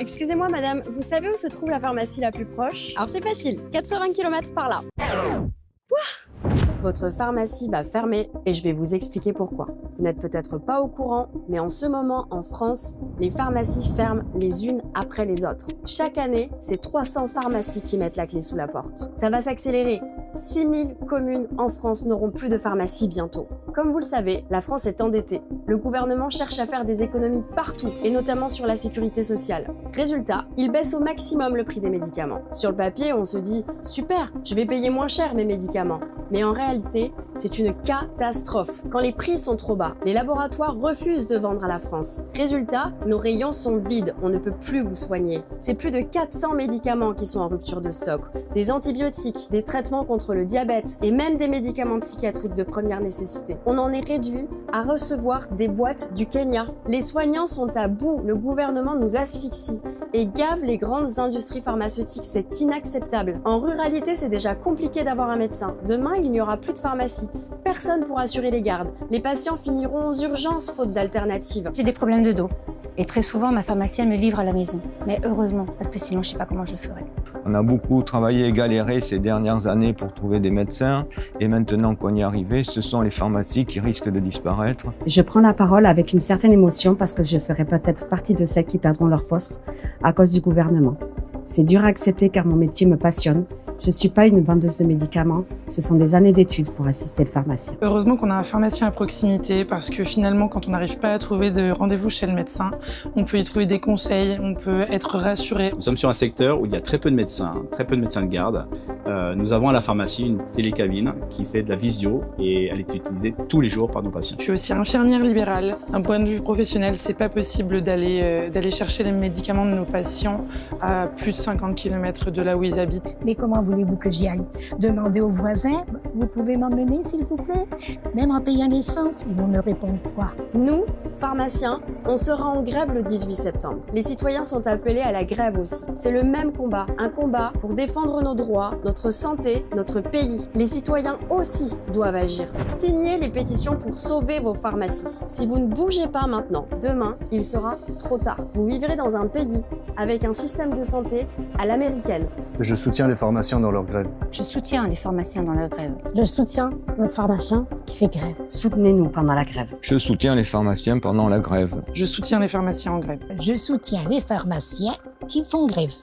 Excusez-moi madame, vous savez où se trouve la pharmacie la plus proche? Alors c'est facile, 80 km par là. Votre pharmacie va fermer et je vais vous expliquer pourquoi. Vous n'êtes peut-être pas au courant, mais en ce moment, en France, les pharmacies ferment les unes après les autres. Chaque année, c'est 300 pharmacies qui mettent la clé sous la porte. Ça va s'accélérer. 6000 communes en France n'auront plus de pharmacie bientôt. Comme vous le savez, la France est endettée. Le gouvernement cherche à faire des économies partout, et notamment sur la sécurité sociale. Résultat, il baisse au maximum le prix des médicaments. Sur le papier, on se dit « Super, je vais payer moins cher mes médicaments ». Mais en réalité, c'est une catastrophe. Quand les prix sont trop bas, les laboratoires refusent de vendre à la France. Résultat, nos rayons sont vides, on ne peut plus vous soigner. C'est plus de 400 médicaments qui sont en rupture de stock. Des antibiotiques, des traitements contre le diabète et même des médicaments psychiatriques de première nécessité. On en est réduit à recevoir des boîtes du Kenya. Les soignants sont à bout, le gouvernement nous asphyxie et gave les grandes industries pharmaceutiques, c'est inacceptable. En ruralité, c'est déjà compliqué d'avoir un médecin. Demain, il n'y aura plus de pharmacie. Personne pour assurer les gardes. Les patients finiront aux urgences faute d'alternatives. J'ai des problèmes de dos. Et très souvent, ma pharmacienne me livre à la maison. Mais heureusement, parce que sinon, je ne sais pas comment je le ferais. On a beaucoup travaillé et galéré ces dernières années pour trouver des médecins. Et maintenant qu'on y est arrivé, ce sont les pharmacies qui risquent de disparaître. Je prends la parole avec une certaine émotion parce que je ferai peut-être partie de celles qui perdront leur poste à cause du gouvernement. C'est dur à accepter car mon métier me passionne. Je ne suis pas une vendeuse de médicaments, ce sont des années d'études pour assister le pharmacien. Heureusement qu'on a un pharmacien à proximité parce que finalement, quand on n'arrive pas à trouver de rendez-vous chez le médecin, on peut y trouver des conseils, on peut être rassuré. Nous sommes sur un secteur où il y a très peu de médecins de garde. Nous avons à la pharmacie une télécabine qui fait de la visio et elle est utilisée tous les jours par nos patients. Je suis aussi infirmière libérale. D'un point de vue professionnel, c'est pas possible d'aller chercher les médicaments de nos patients à plus de 50 km de là où ils habitent. Mais comment voulez-vous que j'y aille? Demander aux voisins, vous pouvez m'emmener s'il vous plaît? Même en payant l'essence, ils vont me répondre quoi? Nous, pharmaciens, on sera en grève le 18 septembre. Les citoyens sont appelés à la grève aussi. C'est le même combat, un combat pour défendre nos droits, notre santé, notre pays. Les citoyens aussi doivent agir. Signez les pétitions pour sauver vos pharmacies. Si vous ne bougez pas maintenant, demain, il sera trop tard. Vous vivrez dans un pays avec un système de santé à l'américaine. Je soutiens les pharmaciens dans leur grève. Je soutiens les pharmaciens dans leur grève. Je soutiens le pharmacien qui fait grève. Soutenez-nous pendant la grève. Je soutiens les pharmaciens pendant la grève. Je soutiens les pharmaciens en grève. Je soutiens les pharmaciens qui font grève.